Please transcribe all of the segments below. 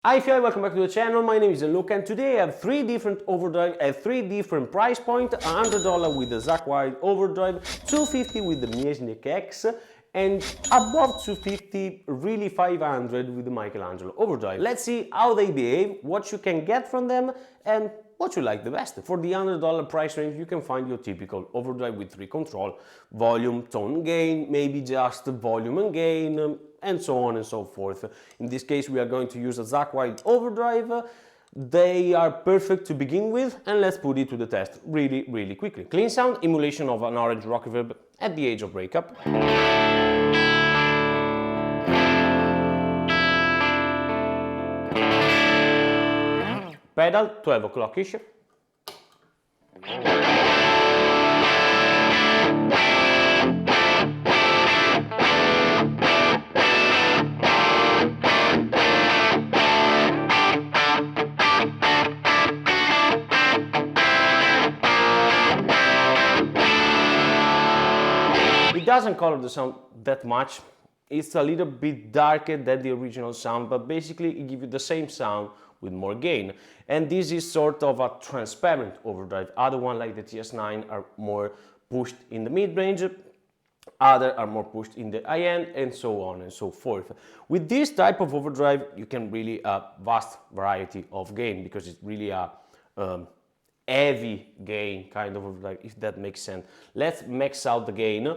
Hi Fioi, welcome back to the channel. My name is Gianluca and today I have three different overdrive at three different price points: $100 with the Zakk overdrive, $250 with the Miesnik X, and above $250 really $500 with the Michelangelo overdrive. Let's see how they behave, what you can get from them, and what you like the best. For the $100 price range you can find your typical overdrive with three control: volume, tone, gain, maybe just volume and gain, and so on and so forth. In this case we are going to use a Zakk overdrive. They are perfect to begin with, and let's put it to the test really quickly. Clean sound, emulation of an orange rock reverb at the age of breakup. Pedal 12 o'clock-ish. It doesn't color the sound that much. It's a little bit darker than the original sound, but basically it gives you the same sound with more gain. And this is sort of a transparent overdrive. Other ones like the TS9 are more pushed in the mid-range, other are more pushed in the high end, and so on and so forth. With this type of overdrive you can really a vast variety of gain, because it's really a heavy gain kind of overdrive, if that makes sense. Let's max out the gain.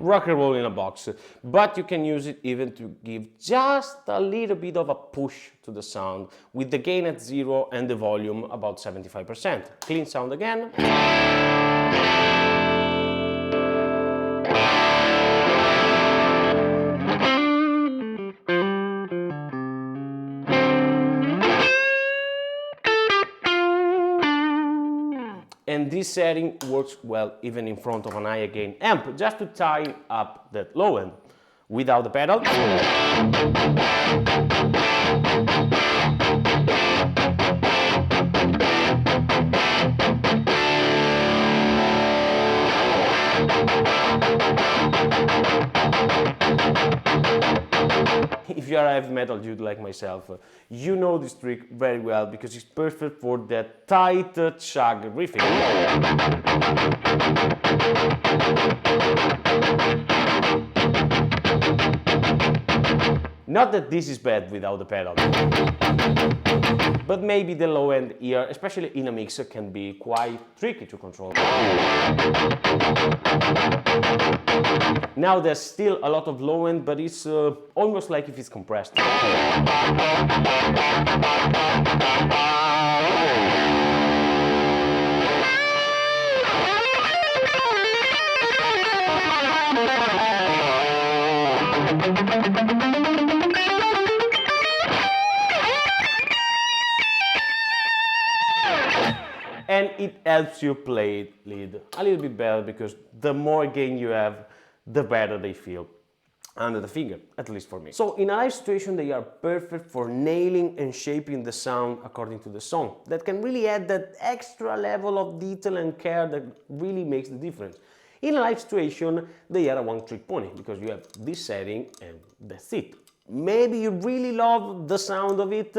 Rock and roll in a box, but you can use it even to give just a little bit of a push to the sound, with the gain at 0 and the volume about 75%. Clean sound again. And this setting works well even in front of an higher gain amp, just to tie up that low end. Without the pedal, if you are a heavy metal dude like myself, you know this trick very well, because it's perfect for that tight chug riffing. Not that this is bad without the pedal, but maybe the low end here, especially in a mix, can be quite tricky to control. Now there's still a lot of low end, but it's almost like if it's compressed. And it helps you play lead a little bit better, because the more gain you have, the better they feel under the finger, at least for me. So in a live situation they are perfect for nailing and shaping the sound according to the song. That can really add that extra level of detail and care that really makes the difference. In a live situation they are a one-trick pony, because you have this setting and that's it. Maybe you really love the sound of it,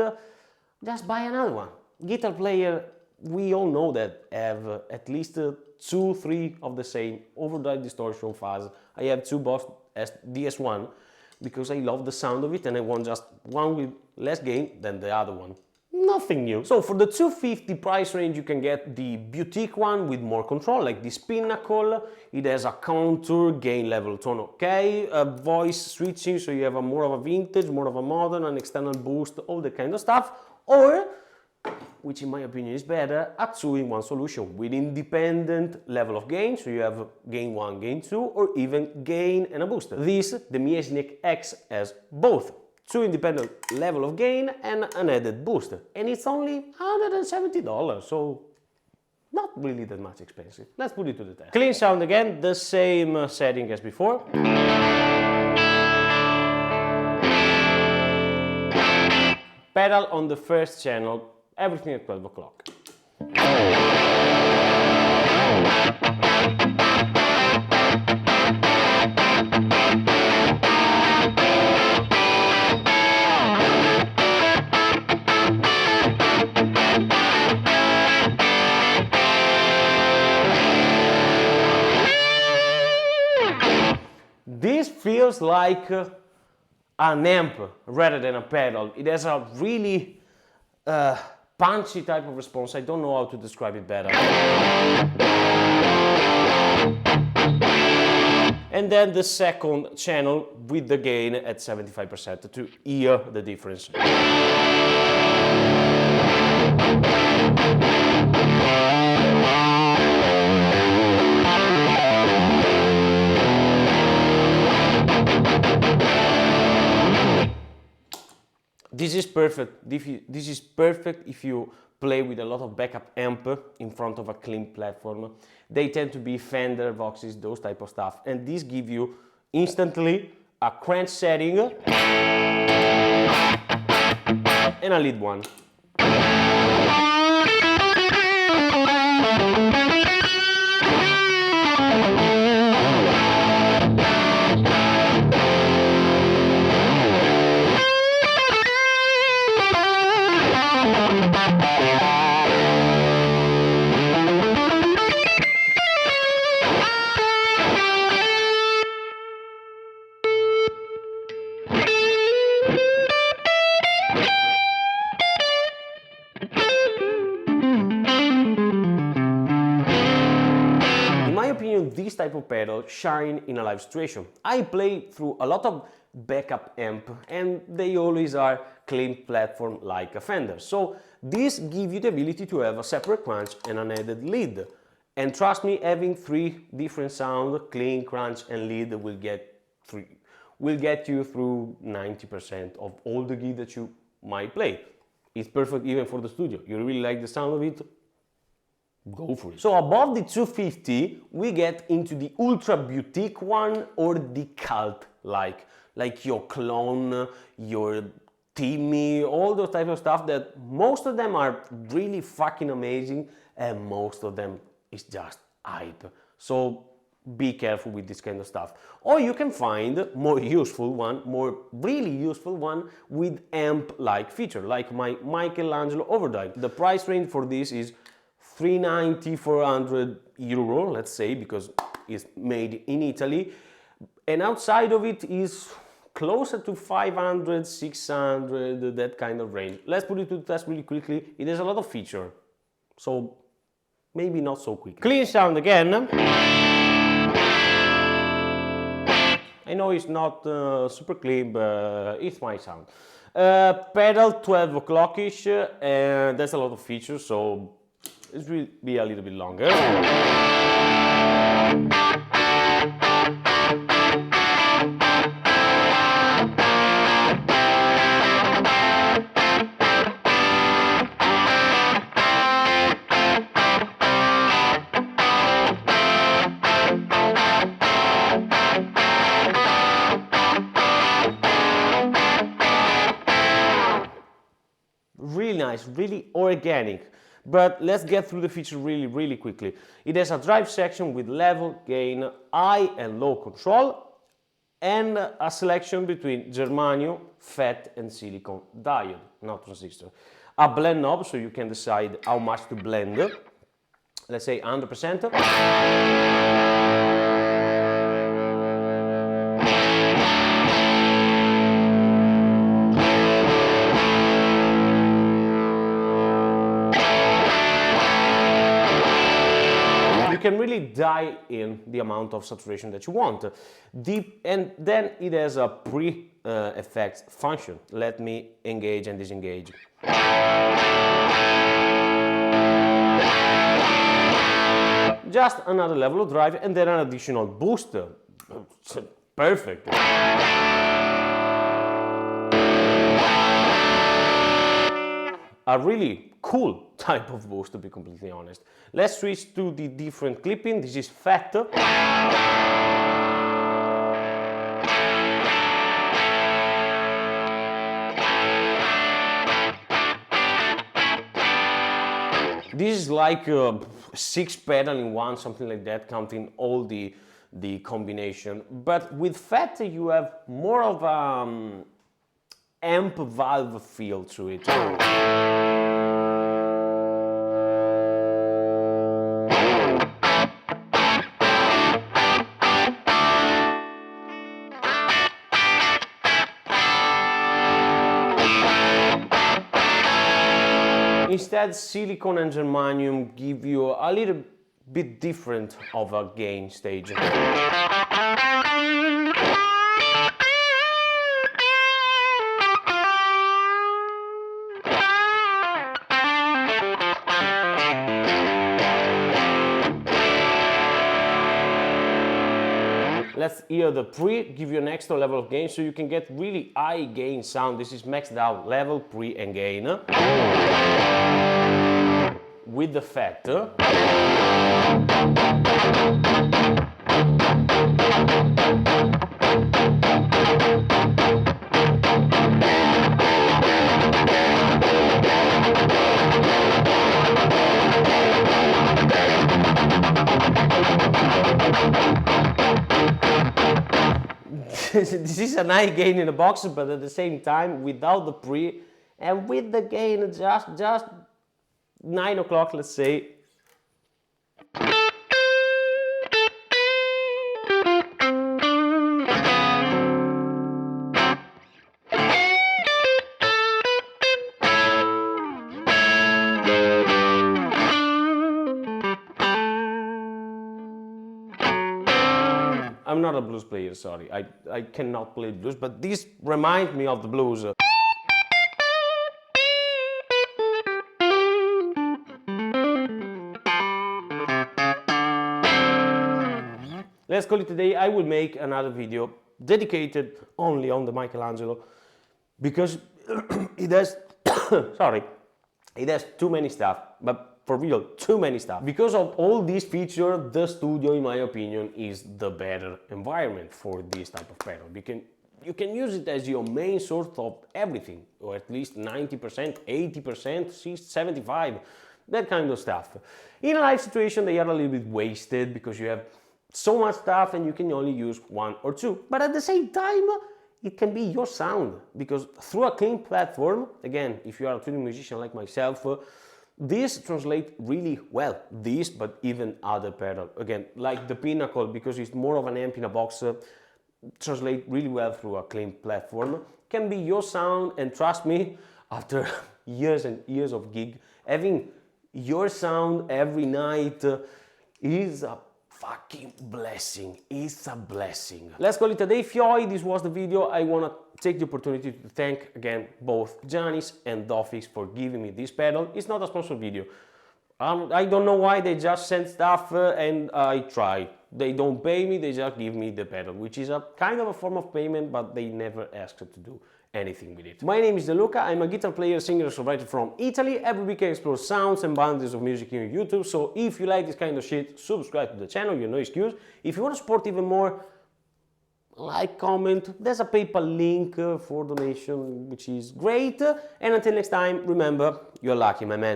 just buy another one. Guitar player, we all know that, have at least 2-3 of the same overdrive distortion fuzz. I have two Boss DS1 because I love the sound of it, and I want just one with less gain than the other one. Nothing new. So for the $250 price range you can get the Boutique one with more control, like this Pinnacle. It has a contour, gain, level, tone, okay, voice switching, so you have a more of a vintage, more of a modern, an external boost, all that kind of stuff. Or, which in my opinion is better, a 2-in-1 solution with independent level of gain, so you have gain 1, gain 2, or even gain and a booster. This, the Miesnik X, has both 2 independent level of gain and an added booster, and it's only $170, so not really that much expensive. Let's put it to the test. Clean sound again, the same setting as before. Pedal on the first channel, everything at 12 o'clock. This feels like an amp rather than a pedal. It has a really punchy type of response. I don't know how to describe it better. And then the second channel with the gain at 75% to hear the difference. This is perfect. This is perfect if you play with a lot of backup amp in front of a clean platform. They tend to be Fender, Voxes, those type of stuff. And this gives you instantly a crank setting and a lead one. This type of pedal shine in a live situation. I play through a lot of backup amp and they always are clean platform like a Fender. So this gives you the ability to have a separate crunch and an added lead. And trust me, having three different sound, clean, crunch and lead will get you through 90% of all the gig that you might play. It's perfect even for the studio. You really like the sound of it? Go for it. So above the 250, we get into the ultra boutique one or the cult like your Clone, your Timmy, all those types of stuff that most of them are really fucking amazing and most of them is just hype. So be careful with this kind of stuff. Or you can find really useful one with amp-like feature, like my Michelangelo Overdrive. The price range for this is 390, 400 euro, let's say, because it's made in Italy. And outside of it is closer to 500, 600, that kind of range. Let's put it to the test really quickly. It has a lot of feature, so maybe not so quick. Clean sound again. I know it's not super clean, but it's my sound. Pedal 12 o'clock-ish, and that's a lot of features, so it will be a little bit longer. Really nice, really organic. But let's get through the feature really quickly. It has a drive section with level, gain, high and low control, and a selection between germanium, FET and silicon diode, not transistor. A blend knob, so you can decide how much to blend. Let's say 100%. You can really dial in the amount of saturation that you want. And then it has a pre-effects function. Let me engage and disengage. Just another level of drive and then an additional booster. Perfect. a really cool type of boost, to be completely honest. Let's switch to the different clipping. This is fat. This is like 6 pedal in one, something like that, counting all the combination. But with fat, you have more of a amp valve feel to it. Instead, silicone and germanium give you a little bit different of a gain stage. Let's hear the pre, give you an extra level of gain so you can get really high gain sound. This is maxed out level, pre and gain. With the fat. This is a high gain in the box, but at the same time without the pre and with the gain just 9 o'clock, let's say. I'm not a blues player, sorry. I cannot play blues, but this reminds me of the blues. Let's call it a day. I will make another video dedicated only on the Michelangelo because it has, sorry, it has too many stuff, but for real, too many stuff. Because of all these features, the studio, in my opinion, is the better environment for this type of pedal. You can use it as your main source of everything, or at least 90%, 80%, 75%, that kind of stuff. In a live situation, they are a little bit wasted because you have so much stuff and you can only use one or two. But at the same time, it can be your sound, because through a clean platform, again, if you are a tuning musician like myself, this translates really well. This, but even other pedal. Again, like the Pinnacle, because it's more of an amp in a box, translate really well through a clean platform. Can be your sound, and trust me, after years and years of gig, having your sound every night is a fucking blessing. It's a blessing. Let's call it a day, Fioi. This was the video. I want to take the opportunity to thank again both Giannis and Dofix for giving me this pedal. It's not a sponsored video. I don't know why they just send stuff and I try. They don't pay me, they just give me the pedal, which is a kind of a form of payment, but they never asked to do anything with it. My name is Gianluca. I'm a guitar player, singer, songwriter from Italy. Every week I explore sounds and boundaries of music here on YouTube. So if you like this kind of shit, subscribe to the channel, you have no excuse. If you want to support even more, like, comment. There's a PayPal link for donation, which is great. And until next time, remember, you're lucky, my man.